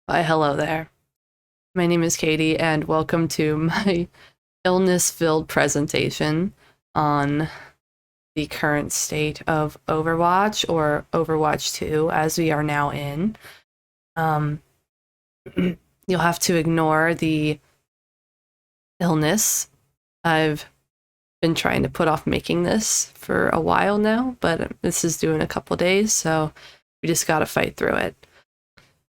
Hi, hello there. My name is Katie, and welcome to my illness-filled presentation on the current state of Overwatch, or Overwatch 2, as we are now in. You'll have to ignore the illness. I've been trying to put off making this for a while now, but this is due in a couple days, so we just gotta fight through it.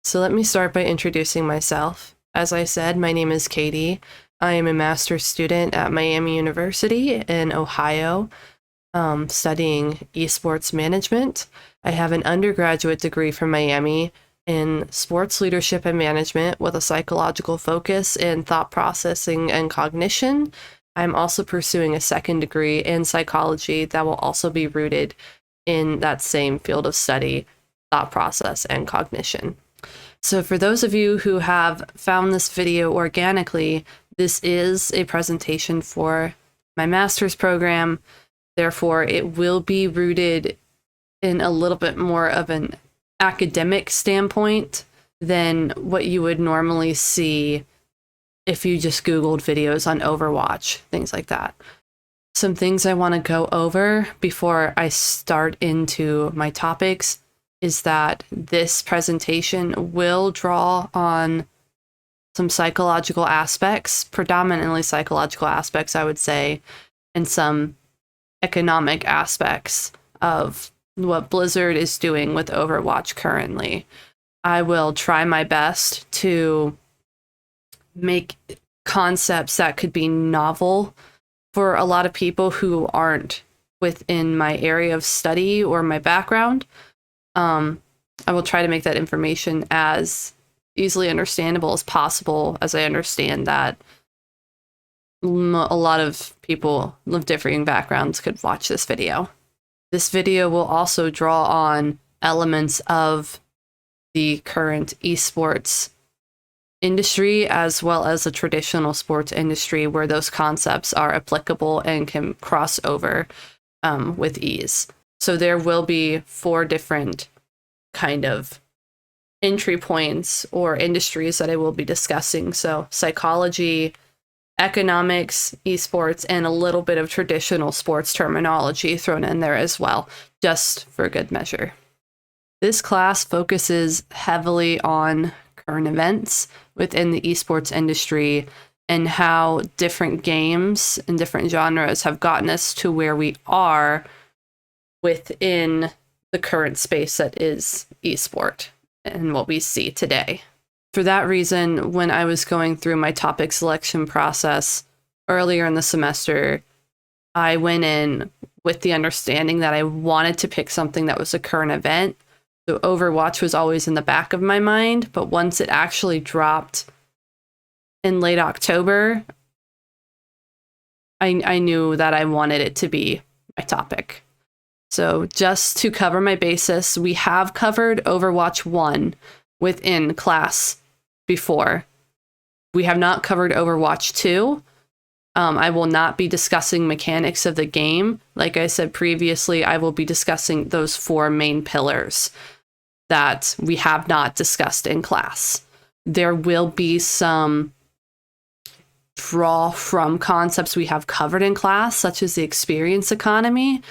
So let me start by introducing myself. As I said, my name is Katie. I am a master's student at Miami University in Ohio, studying esports management. I have an undergraduate degree from Miami in sports leadership and management with a psychological focus in thought processing and cognition. I'm also pursuing a second degree in psychology that will also be rooted in that same field of study, thought process and cognition. So for those of you who have found this video organically, this is a presentation for my master's program. Therefore, it will be rooted in a little bit more of an academic standpoint than what you would normally see if you just Googled videos on Overwatch, things like that. Some things I want to go over before I start into my topics is that this presentation will draw on some psychological aspects, predominantly psychological aspects, I would say, and some economic aspects of what Blizzard is doing with Overwatch currently. I will try my best to make concepts that could be novel for a lot of people who aren't within my area of study or my background. I will try to make that information as easily understandable as possible, as I understand that a lot of people of differing backgrounds could watch this video. This video will also draw on elements of the current esports industry as well as the traditional sports industry where those concepts are applicable and can cross over with ease. So there will be 4 different kind of entry points or industries that I will be discussing. So psychology, economics, esports, and a little bit of traditional sports terminology thrown in there as well, just for good measure. This class focuses heavily on current events within the esports industry and how different games and different genres have gotten us to where we are within the current space that is esport and what we see today. For that reason, when I was going through my topic selection process earlier in the semester, I went in with the understanding that I wanted to pick something that was a current event. So Overwatch was always in the back of my mind, but once it actually dropped in late October, I knew that I wanted it to be my topic. So just to cover my basis, we have covered Overwatch 1 within class before. We have not covered Overwatch 2. I will not be discussing mechanics of the game. Like I said previously, I will be discussing those 4 main pillars that we have not discussed in class. There will be some draw from concepts we have covered in class, such as the experience economy,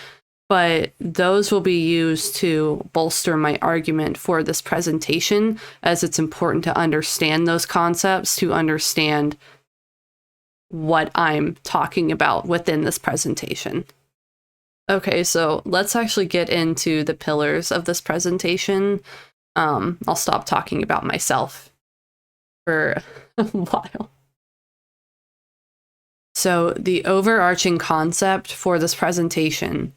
but those will be used to bolster my argument for this presentation, as it's important to understand those concepts to understand what I'm talking about within this presentation. Okay, so let's actually get into the pillars of this presentation. I'll stop talking about myself for a while. So the overarching concept for this presentation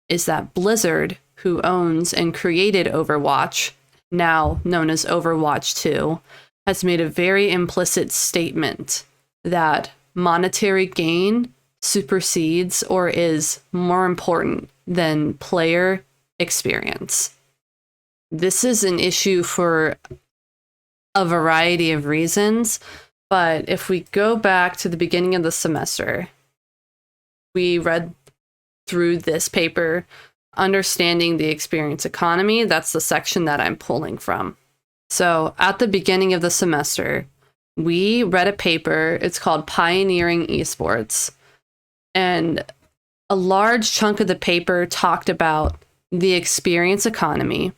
is that Blizzard, who owns and created Overwatch, now known as Overwatch 2, has made a very implicit statement that monetary gain supersedes or is more important than player experience. This is an issue for a variety of reasons, but if we go back to the beginning of the semester, we read through this paper, Understanding the Experience Economy. That's the section that I'm pulling from. So at the beginning of the semester, we read a paper. It's called Pioneering Esports. And a large chunk of the paper talked about the experience economy,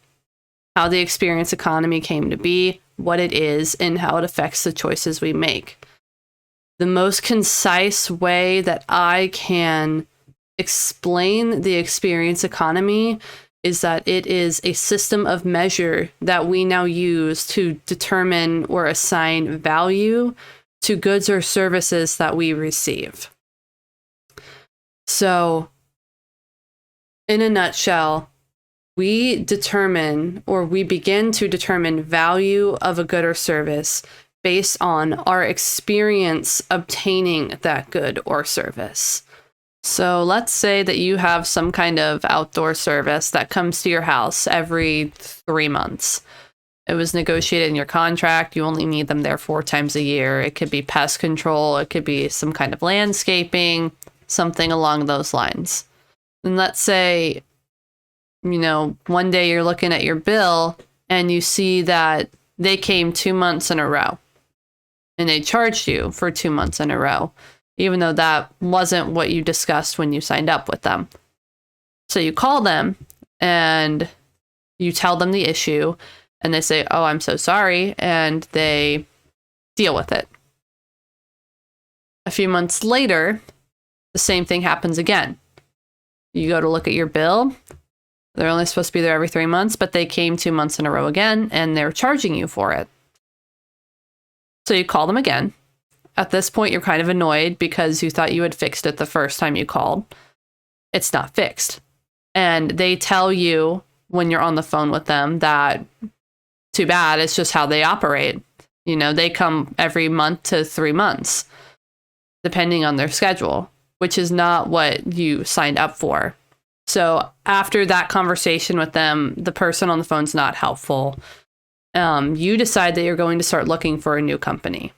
how the experience economy came to be, what it is, and how it affects the choices we make. The most concise way that I can explain the experience economy is that it is a system of measure that we now use to determine or assign value to goods or services that we receive. So, in a nutshell, we determine or we begin to determine value of a good or service based on our experience obtaining that good or service. So let's say that you have some kind of outdoor service that comes to your house every 3 months. It was negotiated in your contract. You only need them there 4 times a year. It could be pest control. It could be some kind of landscaping, something along those lines. And let's say, one day you're looking at your bill and you see that they came 2 months in a row and they charged you for 2 months in a row, even though that wasn't what you discussed when you signed up with them. So you call them and you tell them the issue and they say, "Oh, I'm so sorry," and they deal with it. A few months later, the same thing happens again. You go to look at your bill. They're only supposed to be there every 3 months, but they came 2 months in a row again, and they're charging you for it. So you call them again. At this point, you're kind of annoyed because you thought you had fixed it the first time you called. It's not fixed. And they tell you when you're on the phone with them that, too bad, it's just how they operate. They come every month to 3 months, depending on their schedule, which is not what you signed up for. So after that conversation with them, the person on the phone's not helpful. You decide that you're going to start looking for a new company.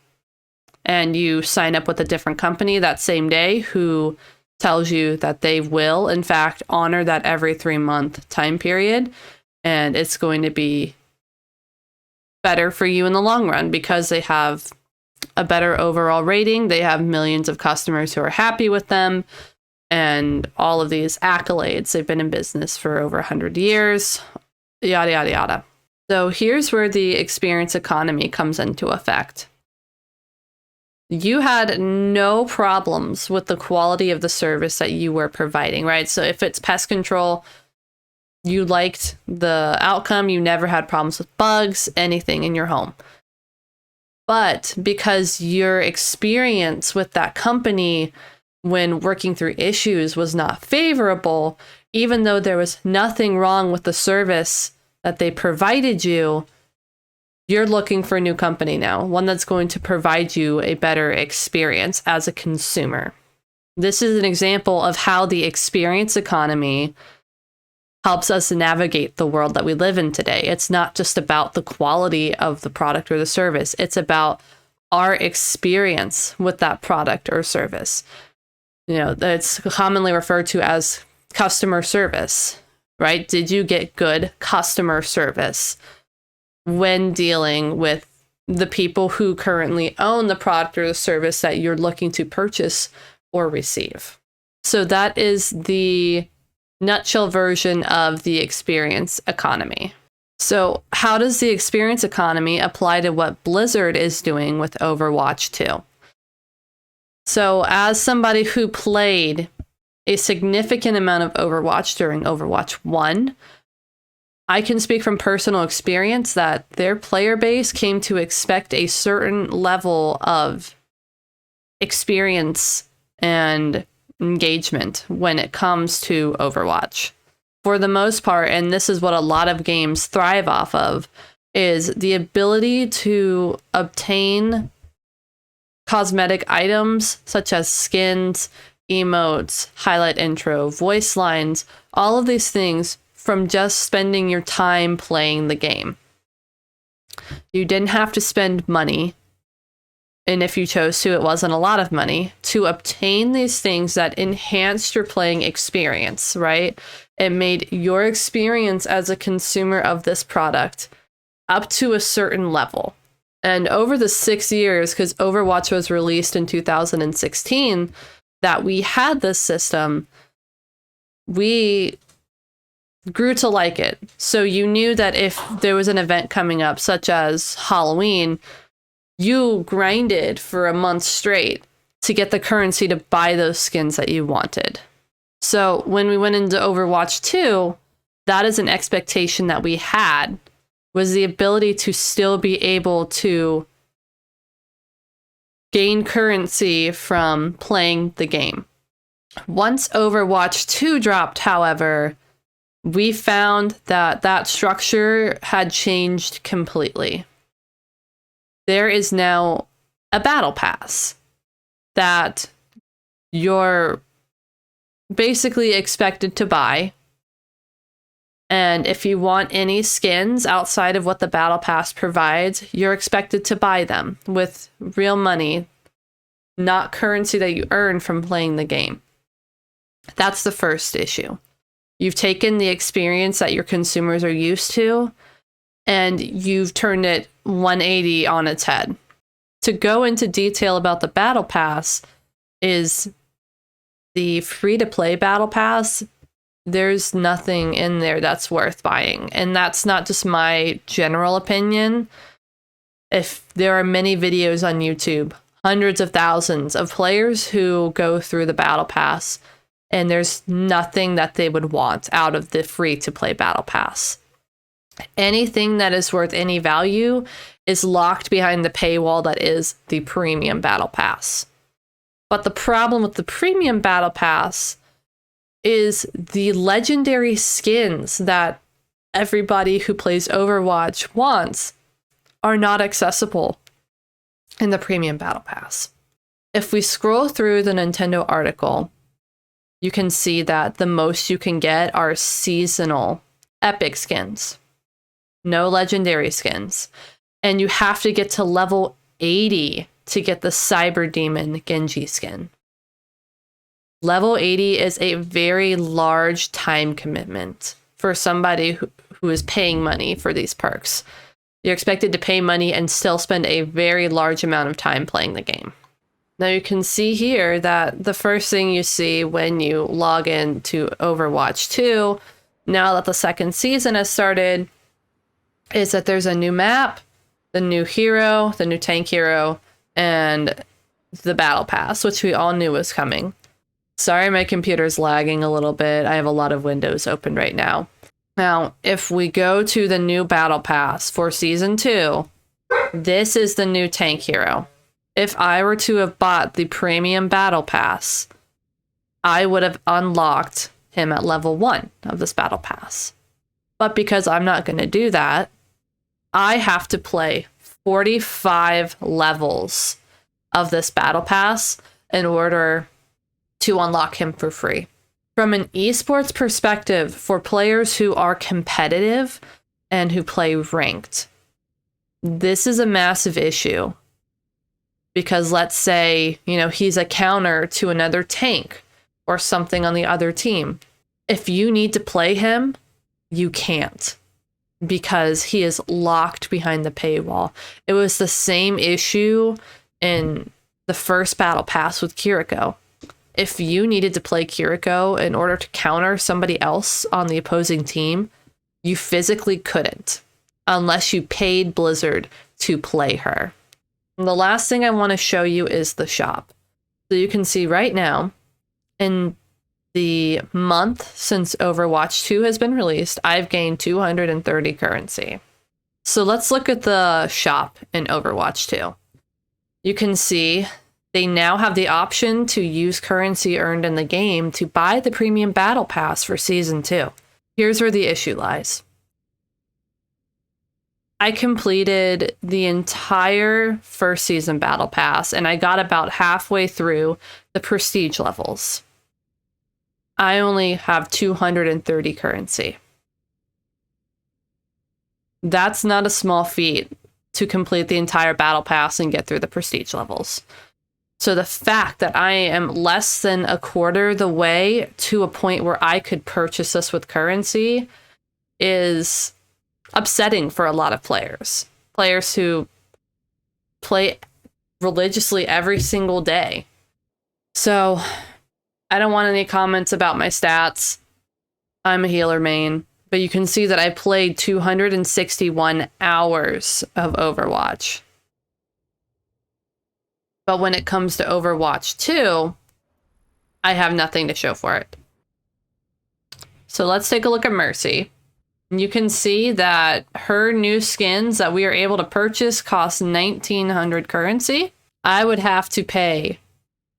And you sign up with a different company that same day who tells you that they will, in fact, honor that every 3-month time period. And it's going to be better for you in the long run because they have a better overall rating. They have millions of customers who are happy with them. And all of these accolades. They've been in business for over 100 years, yada, yada, yada. So here's where the experience economy comes into effect. You had no problems with the quality of the service that you were providing, right? So if it's pest control, you liked the outcome. You never had problems with bugs, anything in your home. But because your experience with that company when working through issues was not favorable, even though there was nothing wrong with the service that they provided you, you're looking for a new company now, one that's going to provide you a better experience as a consumer. This is an example of how the experience economy helps us navigate the world that we live in today. It's not just about the quality of the product or the service. It's about our experience with that product or service. It's commonly referred to as customer service, right? Did you get good customer service when dealing with the people who currently own the product or the service that you're looking to purchase or receive? So that is the nutshell version of the experience economy. So how does the experience economy apply to what Blizzard is doing with Overwatch 2? So as somebody who played a significant amount of Overwatch during Overwatch 1, I can speak from personal experience that their player base came to expect a certain level of experience and engagement when it comes to Overwatch. For the most part, and this is what a lot of games thrive off of, is the ability to obtain cosmetic items such as skins, emotes, highlight intro, voice lines, all of these things from just spending your time playing the game. You didn't have to spend money, and if you chose to, it wasn't a lot of money, to obtain these things that enhanced your playing experience, right? It made your experience as a consumer of this product up to a certain level. And over the 6 years, because Overwatch was released in 2016, that we had this system, we grew to like it. So you knew that if there was an event coming up, such as Halloween, you grinded for a month straight to get the currency to buy those skins that you wanted. So when we went into Overwatch 2, that is an expectation that we had, was the ability to still be able to gain currency from playing the game. Once Overwatch 2 dropped, however, we found that that structure had changed completely. There is now a battle pass that you're basically expected to buy. And if you want any skins outside of what the battle pass provides, you're expected to buy them with real money, not currency that you earn from playing the game. That's the first issue. You've taken the experience that your consumers are used to, and you've turned it 180 on its head. To go into detail about the battle pass is the free-to-play battle pass. There's nothing in there that's worth buying. And that's not just my general opinion. If there are many videos on YouTube, hundreds of thousands of players who go through the battle pass, and there's nothing that they would want out of the free-to-play battle pass. Anything that is worth any value is locked behind the paywall that is the premium battle pass. But the problem with the premium battle pass is the legendary skins that everybody who plays Overwatch wants are not accessible in the premium battle pass. If we scroll through the Nintendo article, you can see that the most you can get are seasonal epic skins. No legendary skins. And you have to get to level 80 to get the Cyber Demon Genji skin. Level 80 is a very large time commitment for somebody who is paying money for these perks. You're expected to pay money and still spend a very large amount of time playing the game. Now you can see here that the first thing you see when you log in to Overwatch 2, now that the second season has started, is that there's a new map, the new hero, the new tank hero, and the battle pass, which we all knew was coming. Sorry, my computer's lagging a little bit. I have a lot of windows open right now. Now, if we go to the new battle pass for season 2, this is the new tank hero. If I were to have bought the premium battle pass, I would have unlocked him at level 1 of this battle pass. But because I'm not going to do that, I have to play 45 levels of this battle pass in order to unlock him for free. From an esports perspective, for players who are competitive and who play ranked, this is a massive issue. Because let's say, he's a counter to another tank or something on the other team. If you need to play him, you can't, because he is locked behind the paywall. It was the same issue in the first battle pass with Kiriko. If you needed to play Kiriko in order to counter somebody else on the opposing team, you physically couldn't, unless you paid Blizzard to play her. And the last thing I want to show you is the shop. So you can see right now, in the month since Overwatch 2 has been released, I've gained 230 currency. So let's look at the shop in Overwatch 2. You can see they now have the option to use currency earned in the game to buy the premium battle pass for season 2. Here's where the issue lies. I completed the entire first season battle pass, and I got about halfway through the prestige levels. I only have 230 currency. That's not a small feat to complete the entire battle pass and get through the prestige levels. So the fact that I am less than a quarter the way to a point where I could purchase this with currency is upsetting for a lot of players. Players who play religiously every single day. So I don't want any comments about my stats. I'm a healer main, but you can see that I played 261 hours of Overwatch. But when it comes to Overwatch 2, I have nothing to show for it. So let's take a look at Mercy. You can see that her new skins that we are able to purchase cost 1,900 currency. I would have to pay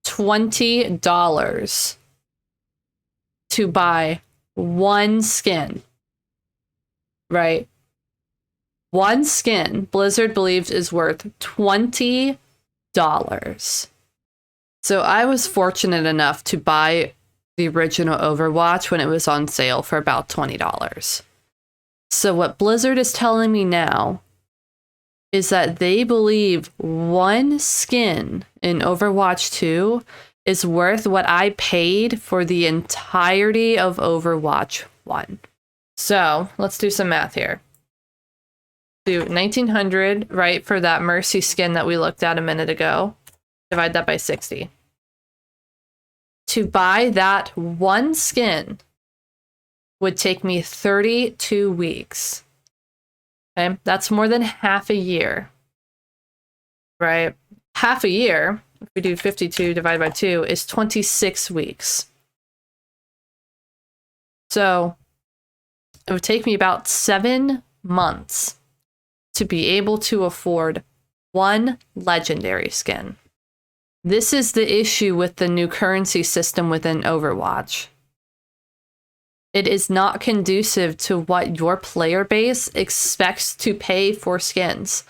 $20 to buy one skin, right? One skin Blizzard believes is worth $20. So I was fortunate enough to buy the original Overwatch when it was on sale for about $20. So what Blizzard is telling me now is that they believe one skin in Overwatch 2 is worth what I paid for the entirety of Overwatch 1. So let's do some math here. Do 1,900, right, for that Mercy skin that we looked at a minute ago. Divide that by 60. To buy that one skin would take me 32 weeks. Okay, that's more than half a year, right? Half a year, if we do 52 divided by 2, is 26 weeks. So it would take me about 7 months to be able to afford one legendary skin. This is the issue with the new currency system within Overwatch. It is not conducive to what your player base expects to pay for skins.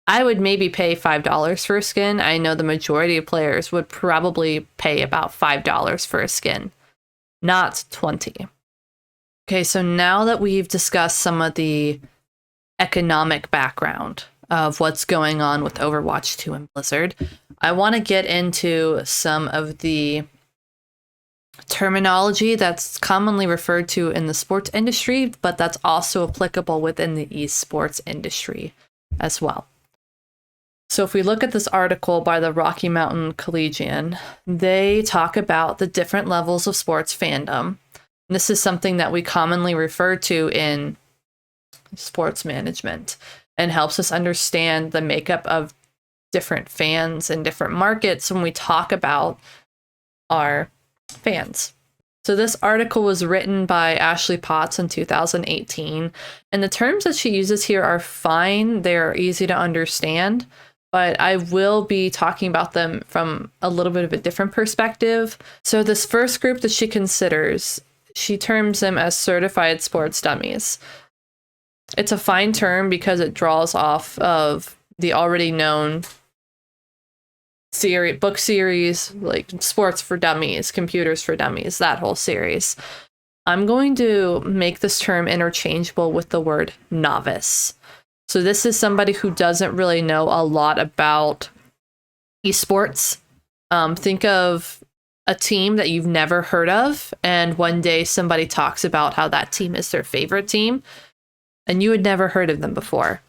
I would maybe pay $5 for a skin. I know the majority of players would probably pay about $5 for a skin, not 20. Okay, so now that we've discussed some of the economic background of what's going on with Overwatch 2 and Blizzard, I want to get into some of the terminology that's commonly referred to in the sports industry, but that's also applicable within the esports industry as well. So if we look at this article by the Rocky Mountain Collegian, they talk about the different levels of sports fandom. And this is something that we commonly refer to in sports management and helps us understand the makeup of different fans in different markets when we talk about our fans. So this article was written by Ashley Potts in 2018, and the terms that she uses here are fine. They're easy to understand, but I will be talking about them from a little bit of a different perspective. So this first group that she considers, she terms them as certified sports dummies. It's a fine term because it draws off of the already known book series, like Sports for Dummies, Computers for Dummies, that whole series. I'm going to make this term interchangeable with the word novice. So this is somebody who doesn't really know a lot about esports. Think of a team that you've never heard of, and one day somebody talks about how that team is their favorite team, and you had never heard of them before.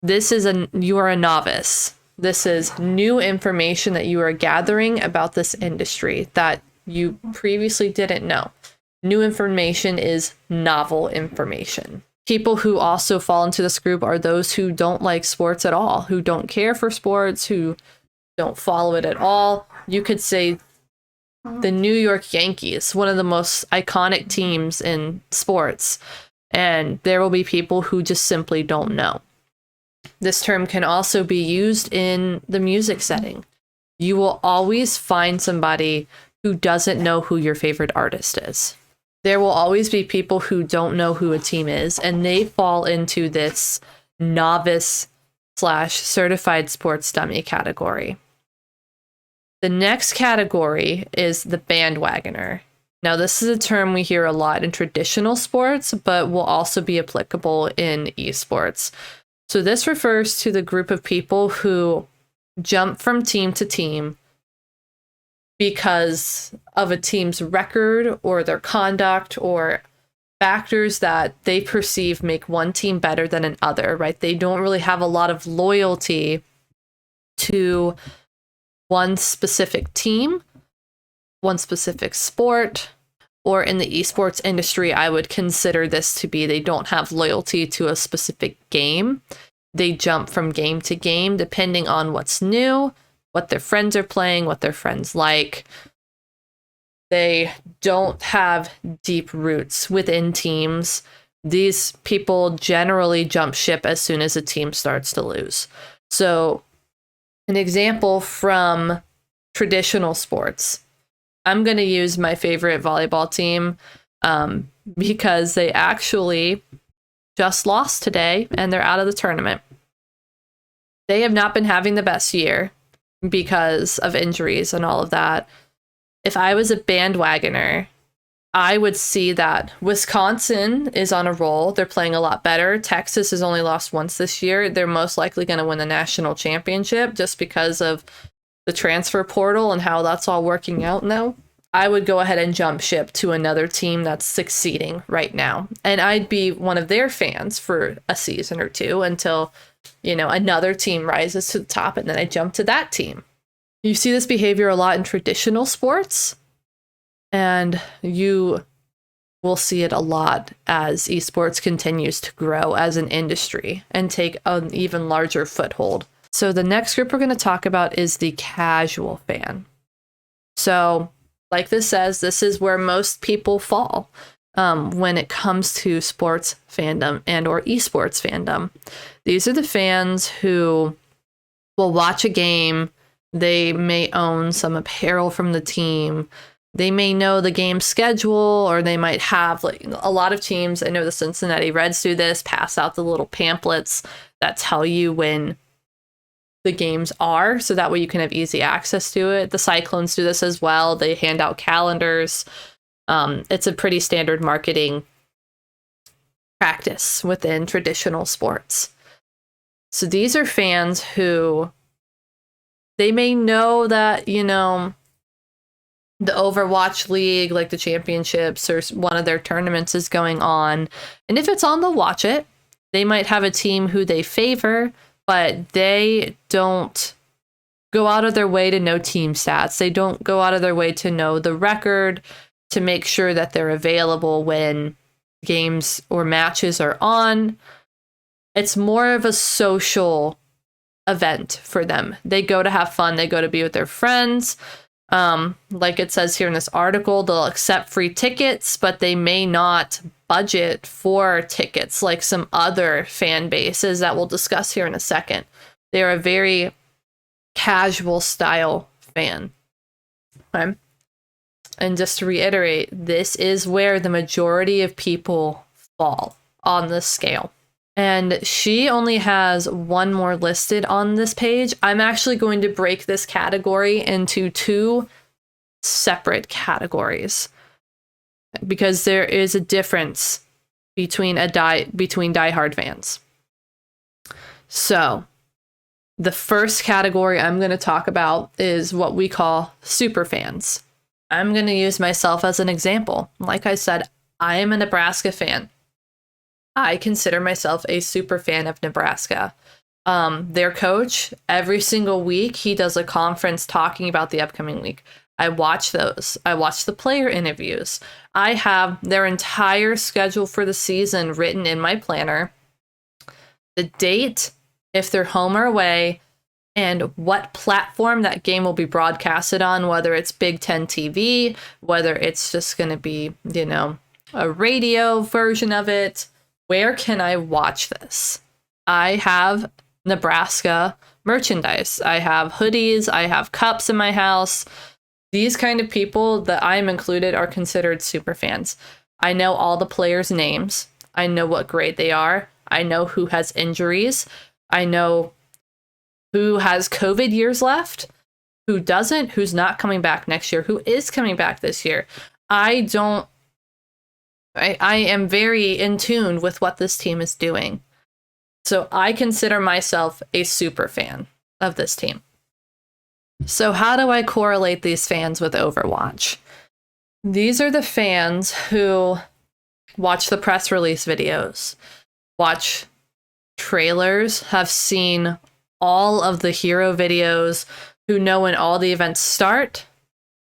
You are a novice. This is new information that you are gathering about this industry that you previously didn't know. New information is novel information. People who also fall into this group are those who don't like sports at all, who don't care for sports, who don't follow it at all. You could say the New York Yankees, one of the most iconic teams in sports, and there will be people who just simply don't know. This term can also be used in the music setting. You will always find somebody who doesn't know who your favorite artist is. There will always be people who don't know who a team is, and they fall into this novice/certified sports dummy category. The next category is the bandwagoner. Now, this is a term we hear a lot in traditional sports, but will also be applicable in esports. So this refers to the group of people who jump from team to team because of a team's record or their conduct or factors that they perceive make one team better than another, right? They don't really have a lot of loyalty to one specific team, one specific sport, or in the esports industry, I would consider this to be they don't have loyalty to a specific game. They jump from game to game depending on what's new, what their friends are playing, what their friends like. They don't have deep roots within teams. These people generally jump ship as soon as a team starts to lose. So, an example from traditional sports. I'm going to use my favorite volleyball team because they actually just lost today and they're out of the tournament. They have not been having the best year because of injuries and all of that. If I was a bandwagoner, I would see that Wisconsin is on a roll. They're playing a lot better. Texas has only lost once this year. They're most likely going to win the national championship just because of the transfer portal and how that's all working out now. I would go ahead and jump ship to another team that's succeeding right now. And I'd be one of their fans for a season or two until, another team rises to the top and then I jump to that team. You see this behavior a lot in traditional sports, and you will see it a lot as esports continues to grow as an industry and take an even larger foothold. So the next group we're going to talk about is the casual fan. So like this says, this is where most people fall when it comes to sports fandom and or esports fandom. These are the fans who will watch a game. They may own some apparel from the team. They may know the game schedule, or they might have a lot of teams. I know the Cincinnati Reds do this, pass out the little pamphlets that tell you when the games are, so that way you can have easy access to it. The Cyclones do this as well. They hand out calendars. It's a pretty standard marketing practice within traditional sports. So these are fans who they may know that, the Overwatch League, like the championships or one of their tournaments is going on. And if it's on, they'll watch it. They might have a team who they favor, but they don't go out of their way to know team stats. They don't go out of their way to know the record, to make sure that they're available when games or matches are on. It's more of a social event for them. They go to have fun. They go to be with their friends. Like it says here in this article, they'll accept free tickets, but they may not budget for tickets like some other fan bases that we'll discuss here in a second. They're a very casual style fan. Okay? And just to reiterate, this is where the majority of people fall on this scale. And she only has one more listed on this page. I'm actually going to break this category into two separate categories because there is a difference between diehard fans. So the first category I'm going to talk about is what we call super fans. I'm going to use myself as an example. Like I said, I am a Nebraska fan. I consider myself a super fan of Nebraska. Their coach, every single week, he does a conference talking about the upcoming week. I watch those. I watch the player interviews. I have their entire schedule for the season written in my planner. The date, if they're home or away, and what platform that game will be broadcasted on, whether it's Big Ten TV, whether it's just going to be, a radio version of it. Where can I watch this? I have Nebraska merchandise. I have hoodies. I have cups in my house. These kind of people that I'm included are considered super fans. I know all the players' names. I know what grade they are. I know who has injuries. I know who has COVID years left, who doesn't, who's not coming back next year, who is coming back this year. I am very in tune with what this team is doing. So I consider myself a super fan of this team. So how do I correlate these fans with Overwatch? These are the fans who watch the press release videos, watch trailers, have seen all of the hero videos, who know when all the events start,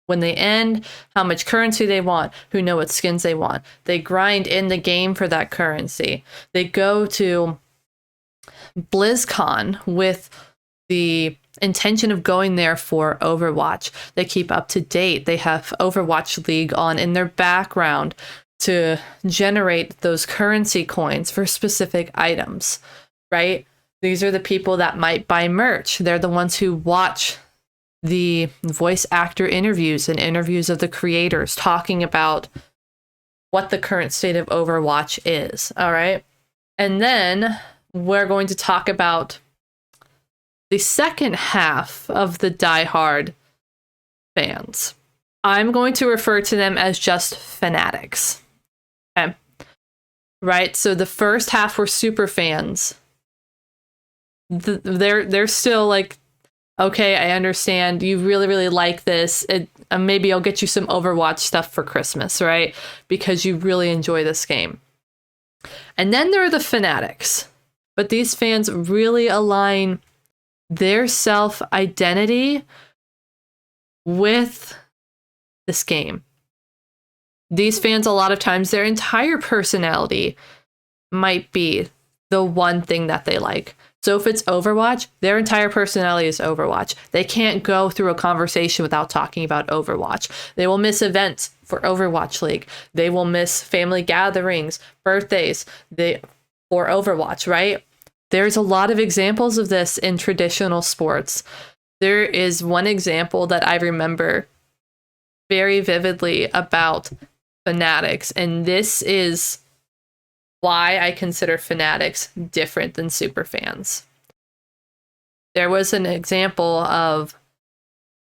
when they end, how much currency they want, who know what skins they want. They grind in the game for that currency. They go to BlizzCon with the intention of going there for Overwatch. They keep up to date. They have Overwatch League on in their background to generate those currency coins for specific items, right? These are the people that might buy merch. They're the ones who watch the voice actor interviews and interviews of the creators talking about what the current state of Overwatch is. All right. And then we're going to talk about the second half of the diehard fans. I'm going to refer to them as just fanatics. Okay. Right. So the first half were super fans. They're still like, okay, I understand. You really, really like this. Maybe I'll get you some Overwatch stuff for Christmas, right? Because you really enjoy this game. And then there are the fanatics. But these fans really align their self-identity with this game. These fans, a lot of times, their entire personality might be the one thing that they like. So if it's Overwatch, their entire personality is Overwatch. They can't go through a conversation without talking about Overwatch. They will miss events for Overwatch League. They will miss family gatherings, birthdays, for Overwatch, right? There's a lot of examples of this in traditional sports. There is one example that I remember very vividly about fanatics, and this is why I consider fanatics different than super fans. There was an example of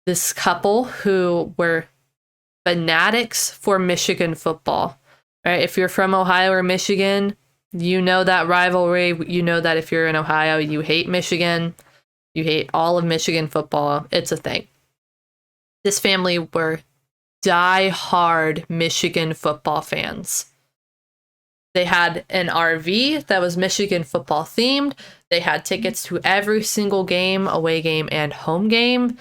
this couple who were fanatics for Michigan football. Right? If you're from Ohio or Michigan, you know that rivalry. You know that if you're in Ohio, you hate Michigan. You hate all of Michigan football. It's a thing. This family were die-hard Michigan football fans. They had an RV that was Michigan football themed. They had tickets to every single game, away game and home game.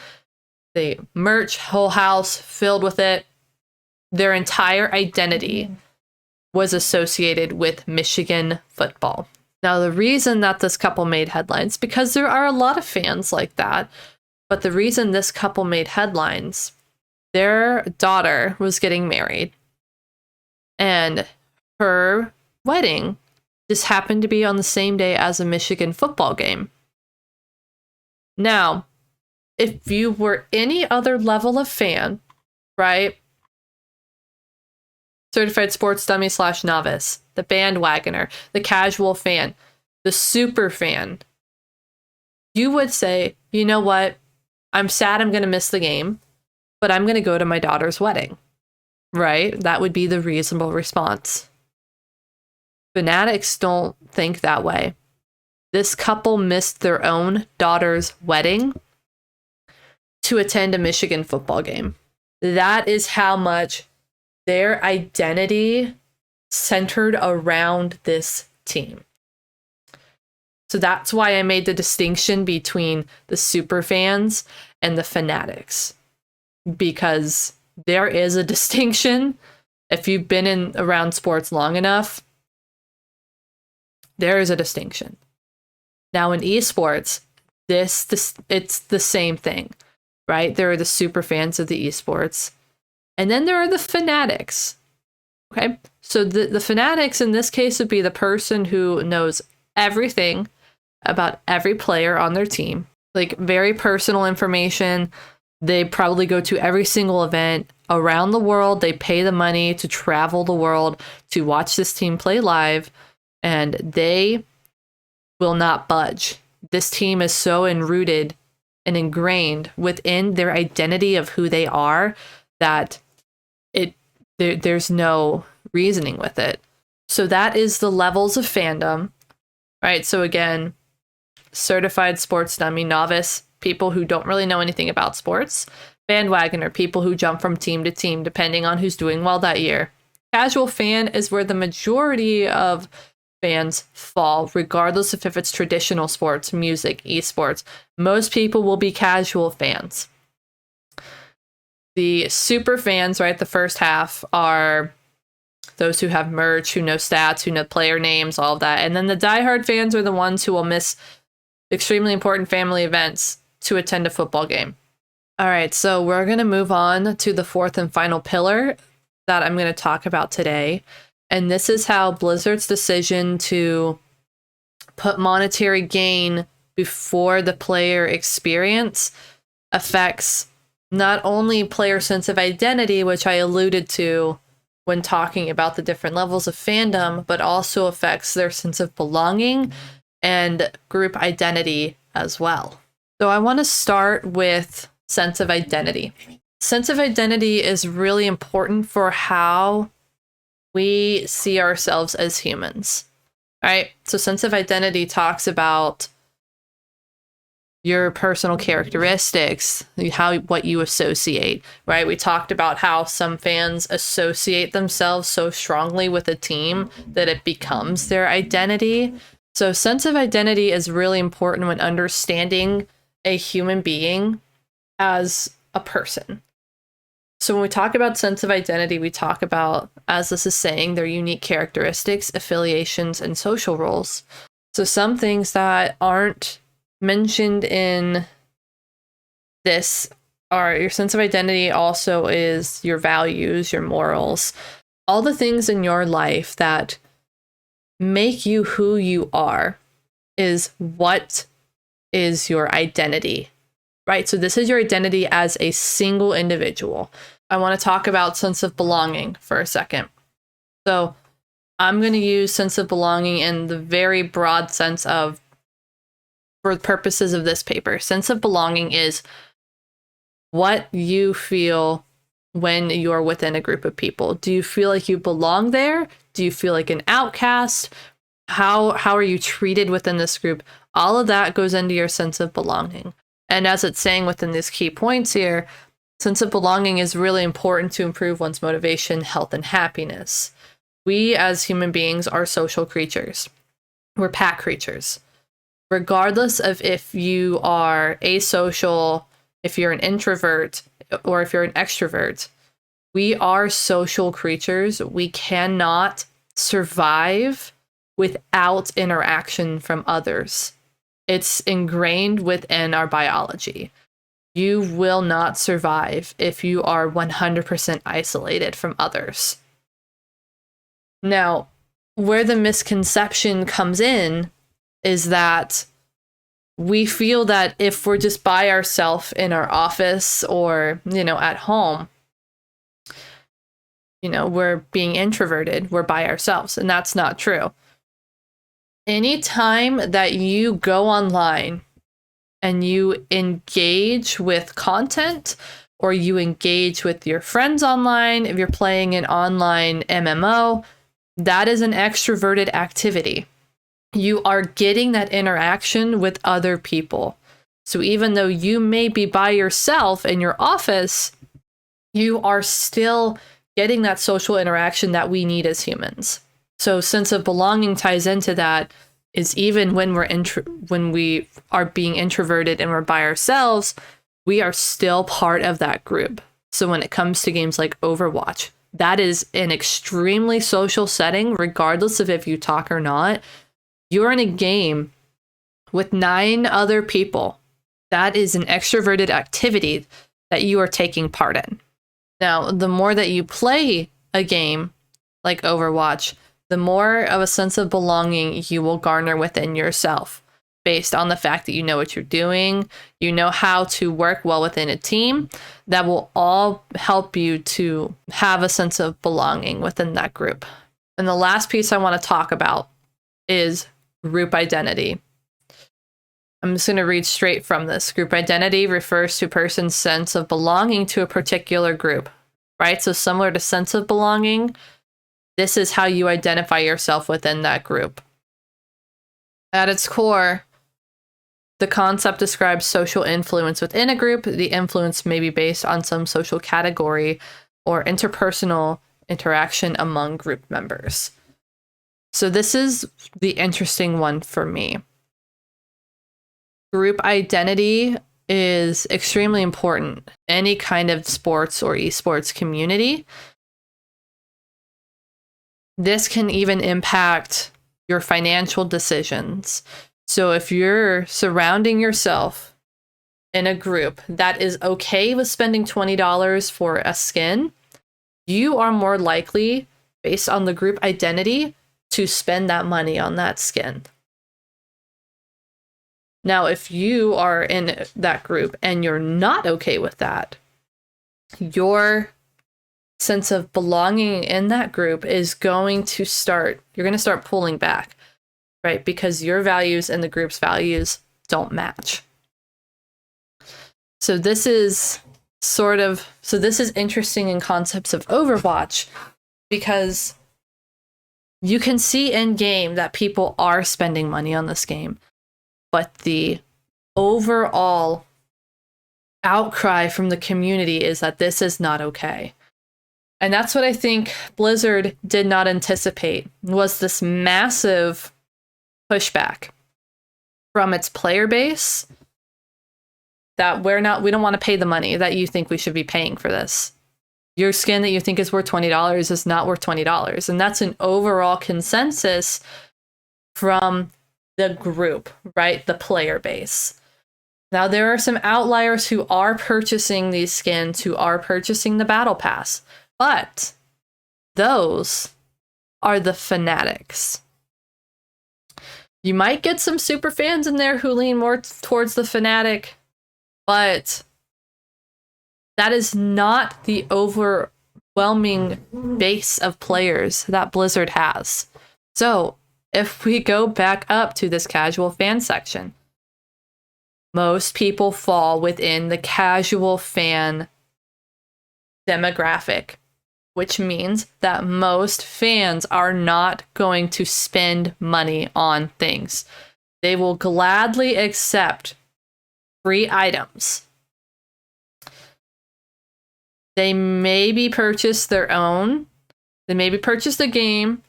They merch, whole house filled with it. Their entire identity was associated with Michigan football. Now, the reason that this couple made headlines, because there are a lot of fans like that, but the reason this couple made headlines, their daughter was getting married, and her wedding just happened to be on the same day as a Michigan football game. Now, if you were any other level of fan, right? Certified sports dummy / novice, the bandwagoner, the casual fan, the super fan, you would say, you know what? I'm sad I'm going to miss the game, but I'm going to go to my daughter's wedding, right? That would be the reasonable response. Fanatics don't think that way. This couple missed their own daughter's wedding to attend a Michigan football game. That is how much their identity centered around this team. So that's why I made the distinction between the super fans and the fanatics, because there is a distinction. If you've been around sports long enough, there is a distinction. Now in esports, it's the same thing, right? There are the super fans of the esports, and then there are the fanatics. Okay, so the fanatics in this case would be the person who knows everything about every player on their team, like very personal information. They probably go to every single event around the world. They pay the money to travel the world to watch this team play live, and they will not budge. This team is so enrooted and ingrained within their identity of who they are that there's no reasoning with it. So that is the levels of fandom, right? So again, certified sports dummy, novice, people who don't really know anything about sports, bandwagoner, people who jump from team to team depending on who's doing well that year, Casual fan is where the majority of fans fall, regardless of if it's traditional sports, music, esports. Most people will be casual fans. The super fans, right, the first half are those who have merch, who know stats, who know player names, all of that. And then the diehard fans are the ones who will miss extremely important family events to attend a football game. All right, so we're going to move on to the fourth and final pillar that I'm going to talk about today. And this is how Blizzard's decision to put monetary gain before the player experience affects not only player sense of identity, which I alluded to when talking about the different levels of fandom, but also affects their sense of belonging and group identity as well. So I want to start with sense of identity. Sense of identity is really important for how we see ourselves as humans, right? So sense of identity talks about your personal characteristics, what you associate, right? We talked about how some fans associate themselves so strongly with a team that it becomes their identity. So sense of identity is really important when understanding a human being as a person. So when we talk about sense of identity, we talk about, as this is saying, their unique characteristics, affiliations, and social roles. So some things that aren't mentioned in this are your sense of identity also is your values, your morals, all the things in your life that make you who you are is what is your identity, right? So this is your identity as a single individual. I want to talk about sense of belonging for a second. So I'm going to use sense of belonging in the very broad sense of, for the purposes of this paper, sense of belonging is what you feel when you're within a group of people. Do you feel like you belong there? Do you feel like an outcast? How are you treated within this group? All of that goes into your sense of belonging. And as it's saying within these key points here, sense of belonging is really important to improve one's motivation, health, and happiness. We as human beings are social creatures. We're pack creatures. Regardless of if you are asocial, if you're an introvert, or if you're an extrovert, we are social creatures. We cannot survive without interaction from others. It's ingrained within our biology. You will not survive if you are 100% isolated from others. Now, where the misconception comes in is that we feel that if we're just by ourselves in our office or, at home, we're being introverted, we're by ourselves, and that's not true. Anytime that you go online and you engage with content or you engage with your friends online, if you're playing an online MMO, that is an extroverted activity. You are getting that interaction with other people. So even though you may be by yourself in your office, you are still getting that social interaction that we need as humans. So sense of belonging ties into that, is even when when we are being introverted and we're by ourselves, we are still part of that group. So when it comes to games like Overwatch, that is an extremely social setting, regardless of if you talk or not. You're in a game with 9 other people. That is an extroverted activity that you are taking part in. Now, the more that you play a game like Overwatch, the more of a sense of belonging you will garner within yourself based on the fact that you know what you're doing, you know how to work well within a team. That will all help you to have a sense of belonging within that group. And the last piece I want to talk about is group identity. I'm just going to read straight from this. Group identity refers to a person's sense of belonging to a particular group, right? So similar to sense of belonging, this is how you identify yourself within that group. At its core, the concept describes social influence within a group. The influence may be based on some social category or interpersonal interaction among group members. So this is the interesting one for me. Group identity is extremely important. Any kind of sports or esports community. This can even impact your financial decisions. So if you're surrounding yourself in a group that is okay with spending $20 for a skin, you are more likely, based on the group identity, to spend that money on that skin. Now, if you are in that group and you're not okay with that, your sense of belonging in that group is going to start, you're going to start pulling back, right? Because your values and the group's values don't match. So this is interesting in concepts of Overwatch, because you can see in game that people are spending money on this game, but the overall outcry from the community is that this is not okay. And that's what I think Blizzard did not anticipate, was this massive pushback from its player base that we don't want to pay the money that you think we should be paying for this. Your skin that you think is worth $20 is not worth $20. And that's an overall consensus from the group, right? The player base. Now, there are some outliers who are purchasing these skins, who are purchasing the battle pass, but those are the fanatics. You might get some super fans in there who lean more towards the fanatic, but that is not the overwhelming base of players that Blizzard has. So if we go back up to this casual fan section, most people fall within the casual fan demographic, which means that most fans are not going to spend money on things. They will gladly accept free items. They maybe purchase their own. They maybe purchase a game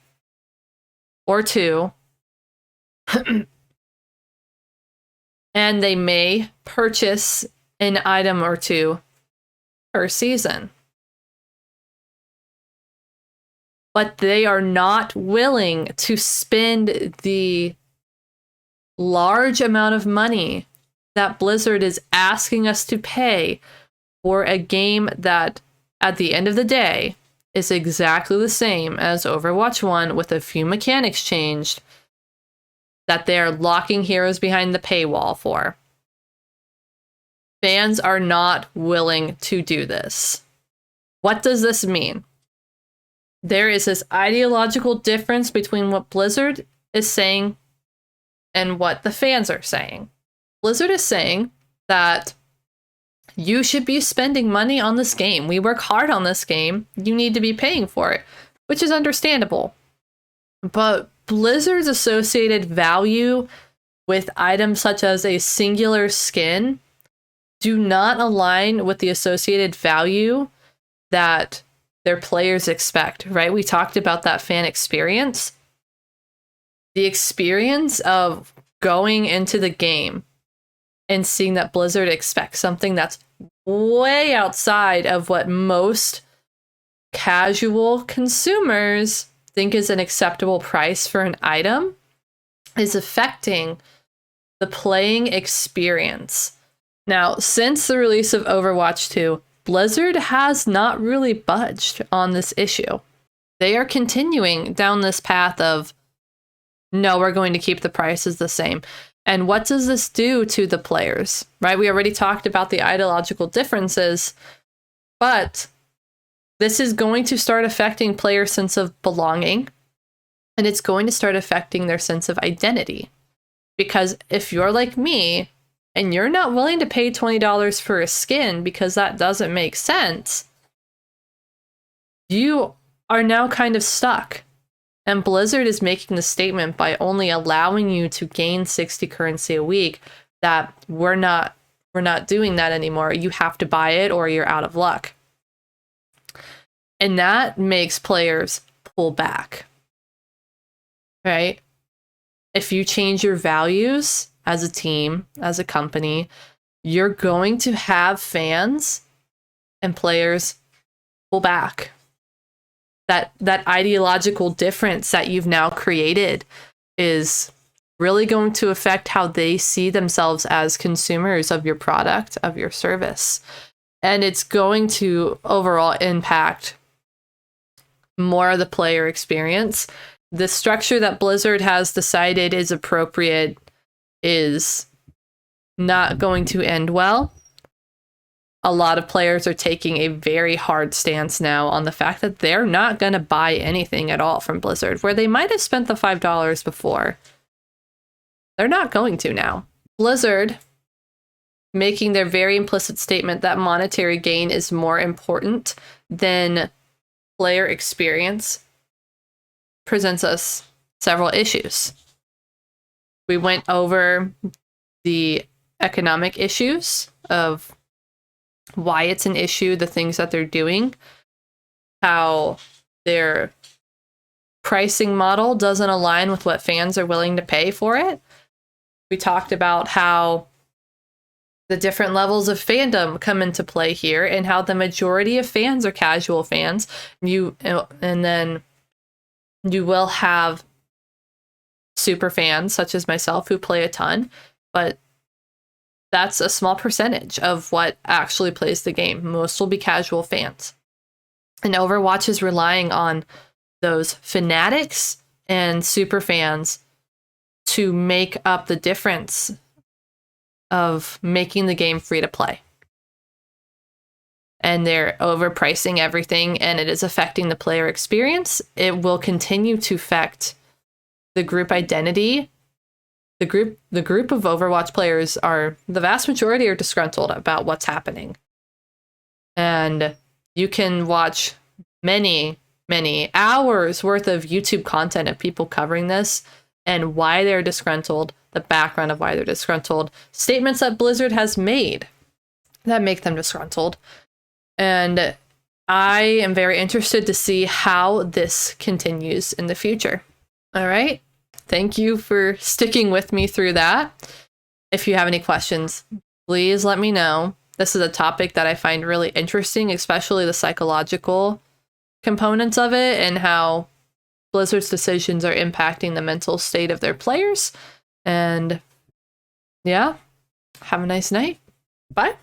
or two. And they may purchase an item or two per season. But they are not willing to spend the large amount of money that Blizzard is asking us to pay for a game that, at the end of the day, is exactly the same as Overwatch 1 with a few mechanics changed, that they are locking heroes behind the paywall for. Fans are not willing to do this. What does this mean? There is this ideological difference between what Blizzard is saying and what the fans are saying. Blizzard is saying that you should be spending money on this game. We work hard on this game. You need to be paying for it, which is understandable. But Blizzard's associated value with items such as a singular skin do not align with the associated value that their players expect, right? We talked about that fan experience. The experience of going into the game and seeing that Blizzard expects something that's way outside of what most casual consumers think is an acceptable price for an item is affecting the playing experience. Now, since the release of Overwatch 2, Blizzard has not really budged on this issue. They are continuing down this path of, no, we're going to keep the prices the same. And what does this do to the players, right? We already talked about the ideological differences, but this is going to start affecting players' sense of belonging, and it's going to start affecting their sense of identity. Because if you're like me, and you're not willing to pay $20 for a skin because that doesn't make sense, you are now kind of stuck. And Blizzard is making the statement by only allowing you to gain 60 currency a week that we're not doing that anymore. You have to buy it or you're out of luck. And that makes players pull back, right? If you change your values as a team, as a company, you're going to have fans and players pull back. That ideological difference that you've now created is really going to affect how they see themselves as consumers of your product, of your service. And it's going to overall impact more of the player experience. The structure that Blizzard has decided is appropriate is not going to end well. A lot of players are taking a very hard stance now on the fact that they're not going to buy anything at all from Blizzard, where they might have spent the $5 before. They're not going to now. Blizzard, making their very implicit statement that monetary gain is more important than player experience, presents us several issues. We went over the economic issues of why it's an issue, the things that they're doing, how their pricing model doesn't align with what fans are willing to pay for it. We talked about how the different levels of fandom come into play here and how the majority of fans are casual fans. And then you will have super fans such as myself who play a ton, but that's a small percentage of what actually plays the game. Most will be casual fans. And Overwatch is relying on those fanatics and super fans to make up the difference of making the game free to play. And they're overpricing everything, and it is affecting the player experience. It will continue to affect the group identity. The group of Overwatch players the vast majority are disgruntled about what's happening. And you can watch many hours worth of YouTube content of people covering this and why they're disgruntled, the background of why they're disgruntled, statements that Blizzard has made that make them disgruntled. And I am very interested to see how this continues in the future. All right. Thank you for sticking with me through that. If you have any questions, please let me know. This is a topic that I find really interesting, especially the psychological components of it and how Blizzard's decisions are impacting the mental state of their players. And yeah, have a nice night. Bye.